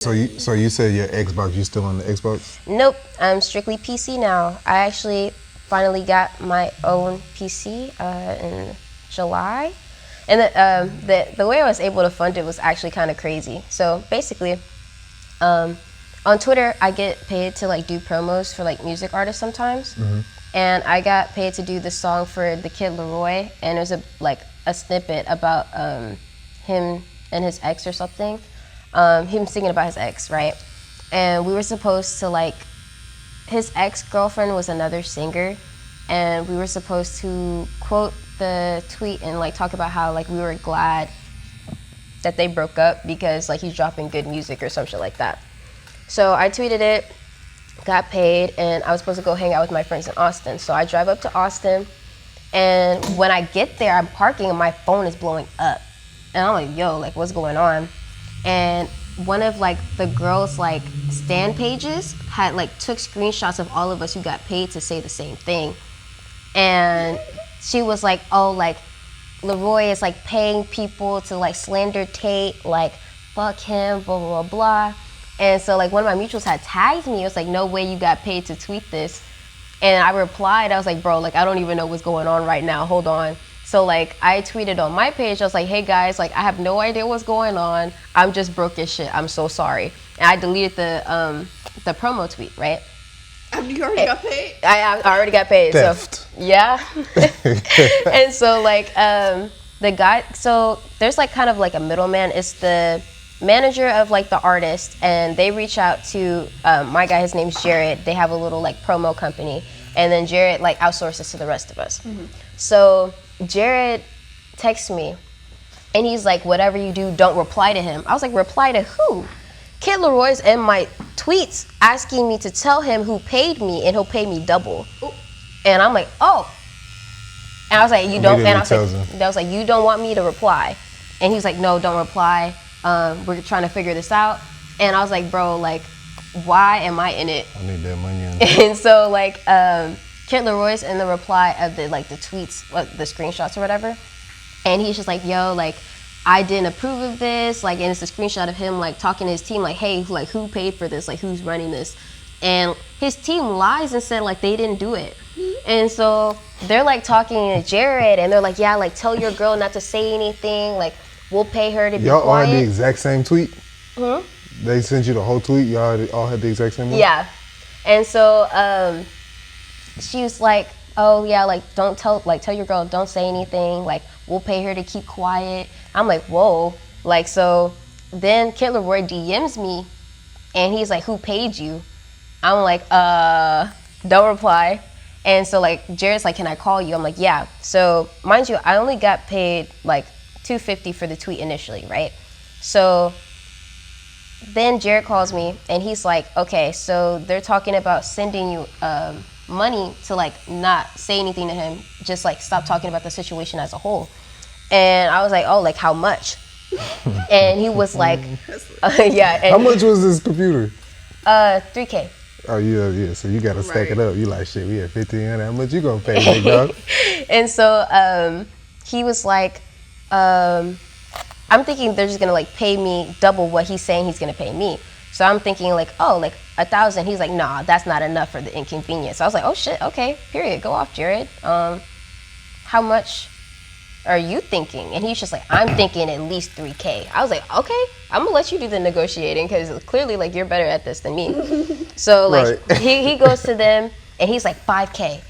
So you said your Xbox, you still on the Xbox? Nope, I'm strictly PC now. I actually finally got my own PC in July. And the way I was able to fund it was actually kind of crazy. So basically, on Twitter, I get paid to like do promos for like music artists sometimes. And I got paid to do the song for the kid Leroy, and it was a snippet about him and his ex or something. Him singing about his ex, right? And we were supposed to like, his ex-girlfriend was another singer, and we were supposed to quote the tweet and like talk about how like we were glad that they broke up because like he's dropping good music or some shit like that. So I tweeted it, got paid, and I was supposed to go hang out with my friends in Austin. So I drive up to Austin, and when I get there, I'm parking and my phone is blowing up. And I'm like, yo, like what's going on? And one of like the girls' like stan pages had like took screenshots of all of us who got paid to say the same thing. And she was like, oh, like Leroy is like paying people to like slander Tate, like fuck him, blah, blah, blah, blah. And so like one of my mutuals had tagged me. It was like, no way you got paid to tweet this. And I replied, I was like, bro, like I don't even know what's going on right now, hold on. So like I tweeted on my page, I was like, hey guys, like I have no idea what's going on. I'm just broke as shit, I'm so sorry. And I deleted the promo tweet, right? You already got paid? I already got paid. Theft. So yeah. And so like the guy, so there's like kind of like a middleman. It's the manager of like the artist, and they reach out to my guy, his name's Jared. They have a little like promo company, and then Jared like outsources to the rest of us. So Jared texts me, and he's like, whatever you do, don't reply to him. I was like, reply to who? Kid Leroy's in my tweets asking me to tell him who paid me, and he'll pay me double. And I'm like, oh. And I was like, you don't, and I was like, you don't want me to reply. And he's like, no, don't reply. We're trying to figure this out. And I was like, bro, like, why am I in it? I need that money. And so like, Kid Leroy's in the reply of the like the tweets, the screenshots or whatever. And he's just like, yo, like, I didn't approve of this, like, and it's a screenshot of him like talking to his team, like, hey, like who paid for this, like who's running this? And his team lies and said like they didn't do it. And so they're like talking to Jared, and they're like, yeah, like tell your girl not to say anything, like we'll pay her to be Y'all quiet. all had the exact same tweet? They sent you the whole tweet? Y'all all had the exact same one? Yeah. And so she was like, oh yeah, like don't tell your girl, don't say anything, like we'll pay her to keep quiet. I'm like, whoa. Like, so then Kid Leroy DMs me, and he's like, who paid you? I'm like, don't reply. And so like Jared's like, can I call you? I'm like, yeah. So mind you, I only got paid like $250 for the tweet initially, right? So then Jared calls me, and he's like, okay, so they're talking about sending you money to like not say anything to him, just like stop talking about the situation as a whole. And I was like, oh, like how much? And he was like, yeah. And how much was this computer? $3K. Oh yeah. So you gotta stack it up. You like, shit, we had 1,500. How much you gonna pay, big dog? And so he was like, I'm thinking they're just gonna like pay me double what he's saying he's gonna pay me. So I'm thinking like, oh, like 1,000. He's like, nah, that's not enough for the inconvenience. So I was like, oh shit, okay, period. Go off, Jared. How much are you thinking? And he's just like, I'm thinking at least 3K. I was like, okay, I'm gonna let you do the negotiating, because clearly like you're better at this than me. So like he goes to them, and he's like 5K.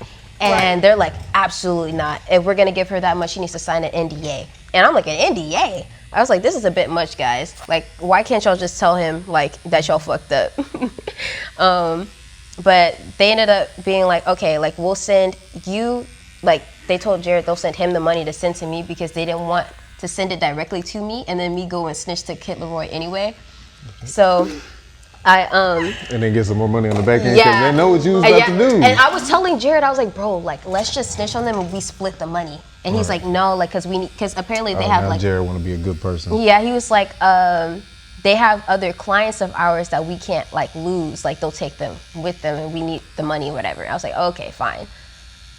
And they're like, absolutely not. If we're gonna give her that much, she needs to sign an NDA. And I'm like, an NDA? I was like, this is a bit much, guys. Like, why can't y'all just tell him like that y'all fucked up? But they ended up being like, okay, like we'll send you, like they told Jared they'll send him the money to send to me, because they didn't want to send it directly to me and then me go and snitch to Kid Leroy anyway. So I and then get some more money on the back end, because they know what you was about to do. And I was telling Jared, I was like, bro, like let's just snitch on them and we split the money. And he's like, no, like because apparently they have like, Jared want to be a good person. Yeah, he was like, they have other clients of ours that we can't like lose, like they'll take them with them and we need the money, whatever. I was like, okay, fine,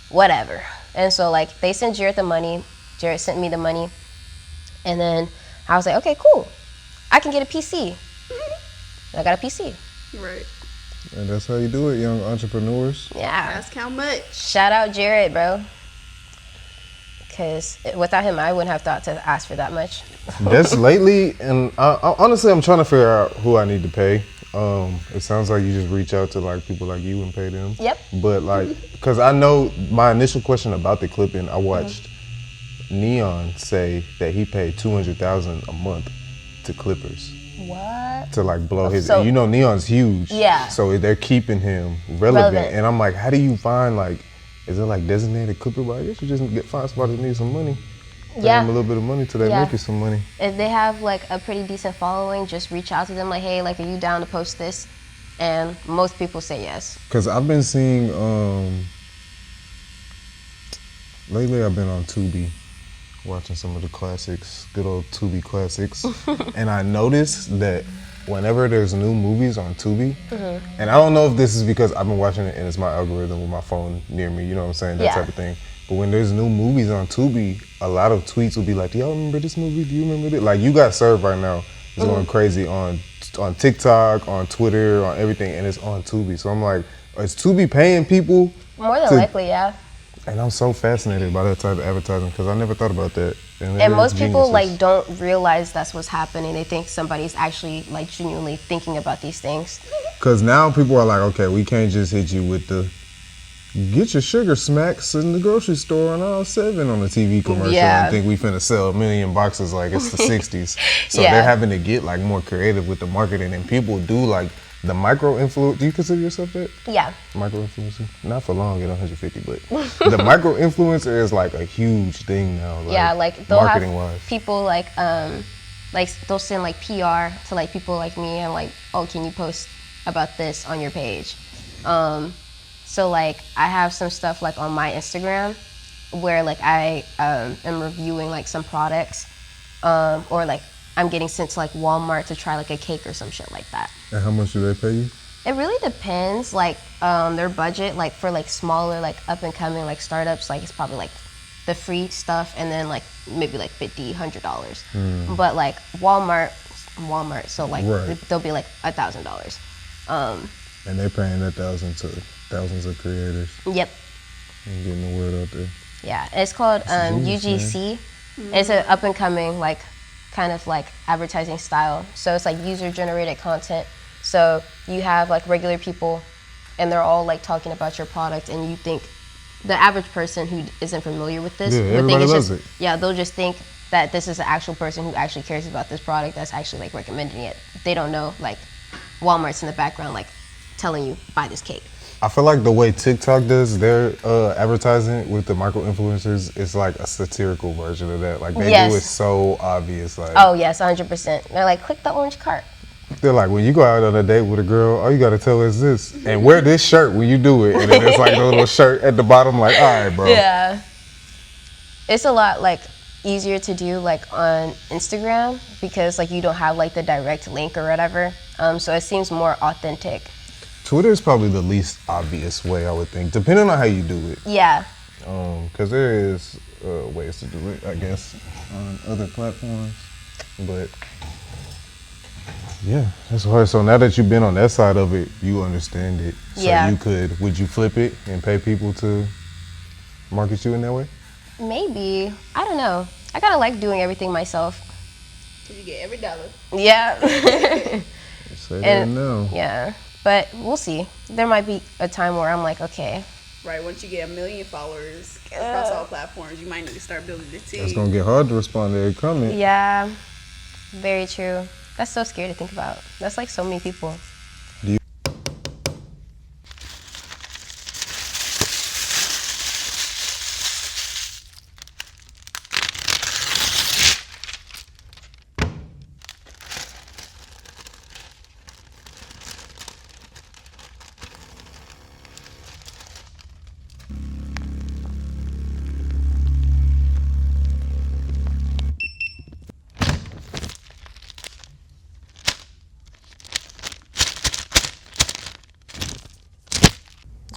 whatever. And so like they sent Jared the money, Jared sent me the money, and then I was like, okay, cool, I can get a PC. and I got a PC. Right. And that's how you do it, young entrepreneurs. Yeah. Ask how much. Shout out Jared, bro. Because without him, I wouldn't have thought to ask for that much. That's lately, and honestly, I'm trying to figure out who I need to pay. It sounds like you just reach out to like people like you and pay them. Yep. But like, because I know my initial question about the clipping, I watched Neon say that he paid $200,000 a month to clippers. What? To like blow his, So- and you know Neon's huge. Yeah. So they're keeping him relevant. And I'm like, how do you find like, is it like designated clipper? But I guess you just find somebody that needs some money. Pay them a little bit of money till they make you some money. If they have like a pretty decent following, just reach out to them like, hey, like, are you down to post this? And most people say yes. Cause I've been seeing, lately I've been on Tubi, watching some of the classics, good old Tubi classics. And I noticed that whenever there's new movies on Tubi, and I don't know if this is because I've been watching it and it's my algorithm with my phone near me, you know what I'm saying, that type of thing. But when there's new movies on Tubi, a lot of tweets will be like, do y'all remember this movie? Do you remember it? Like, You Got Served right now is going crazy on TikTok, on Twitter, on everything, and it's on Tubi. So I'm like, is Tubi paying people? More than likely, yeah. And I'm so fascinated by that type of advertising because I never thought about that. And most people like don't realize that's what's happening. They think somebody's actually like genuinely thinking about these things. Because now people are like, okay, we can't just hit you with the get your sugar smacks in the grocery store on aisle 7 on the TV commercial and think we finna sell 1 million boxes like it's the 60s. So they're having to get like more creative with the marketing, and people do like the micro influencer. Do you consider yourself that? Yeah. Micro influencer? Not for long at 150, but the micro influencer is like a huge thing now. Like, like they'll marketing have wise. people like they'll send like PR to like people like me and like, oh, can you post about this on your page? So like I have some stuff like on my Instagram where like I am reviewing like some products, or like I'm getting sent to like Walmart to try like a cake or some shit like that. And how much do they pay you? It really depends, like their budget, like for like smaller, like up and coming, like startups, like it's probably like the free stuff and then like maybe like $50, $100. But like Walmart, so like they'll be like $1,000. And they're paying that thousands of creators. Yep. And getting the word out there. Yeah, it's called UGC. It's an up and coming like kind of like advertising style. So it's like user generated content. So you have like regular people and they're all like talking about your product, and you think the average person who isn't familiar with this would think it's just, they'll just think that this is an actual person who actually cares about this product that's actually like recommending it. They don't know like Walmart's in the background like telling you buy this cake. I feel like the way TikTok does their advertising with the micro influencers is like a satirical version of that. Like they do it so obvious. Like, oh yes, 100%. They're like, click the orange cart. They're like, when you go out on a date with a girl, all you gotta tell her is this, and wear this shirt when you do it, and then it's like a little shirt at the bottom. Like, all right, bro. Yeah, it's a lot like easier to do like on Instagram because like you don't have like the direct link or whatever. So it seems more authentic. Twitter is probably the least obvious way, I would think, depending on how you do it. Yeah. Because there is ways to do it, I guess, on other platforms. But yeah, that's hard. So now that you've been on that side of it, you understand it. So would you flip it and pay people to market you in that way? Maybe. I don't know. I kind of like doing everything myself. Cause you get every dollar. Yeah. Say that now. Yeah. But we'll see. There might be a time where I'm like, okay. Right, once you get 1 million followers across all platforms, you might need to start building the team. It's gonna get hard to respond to every comment. Yeah, very true. That's so scary to think about. That's like so many people.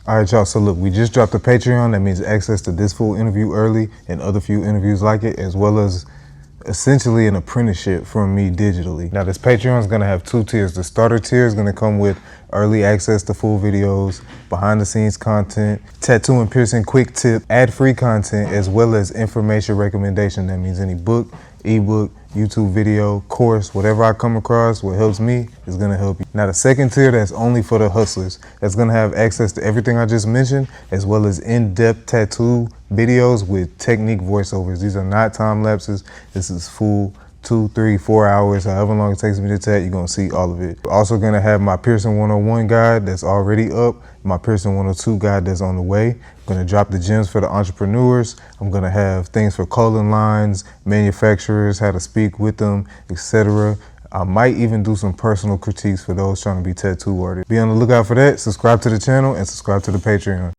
All right, y'all. So look, we just dropped a Patreon. That means access to this full interview early and other few interviews like it, as well as essentially an apprenticeship from me digitally. Now this Patreon is gonna have 2 tiers. The starter tier is gonna come with early access to full videos, behind the scenes content, tattoo and piercing quick tip, ad-free content, as well as information recommendation. That means any book, ebook, YouTube video, course, whatever I come across, what helps me is gonna help you. Now the second tier, that's only for the hustlers. That's gonna have access to everything I just mentioned, as well as in-depth tattoo videos with technique voiceovers. These are not time lapses. This is full 2, 3, 4 hours, however long it takes me to tat, you're gonna see all of it. We're also gonna have my Piercing 101 guide that's already up, my Piercing 102 guide that's on the way. I'm gonna drop the gems for the entrepreneurs. I'm gonna have things for calling lines, manufacturers, how to speak with them, etc. I might even do some personal critiques for those trying to be tattoo artists. Be on the lookout for that. Subscribe to the channel and subscribe to the Patreon.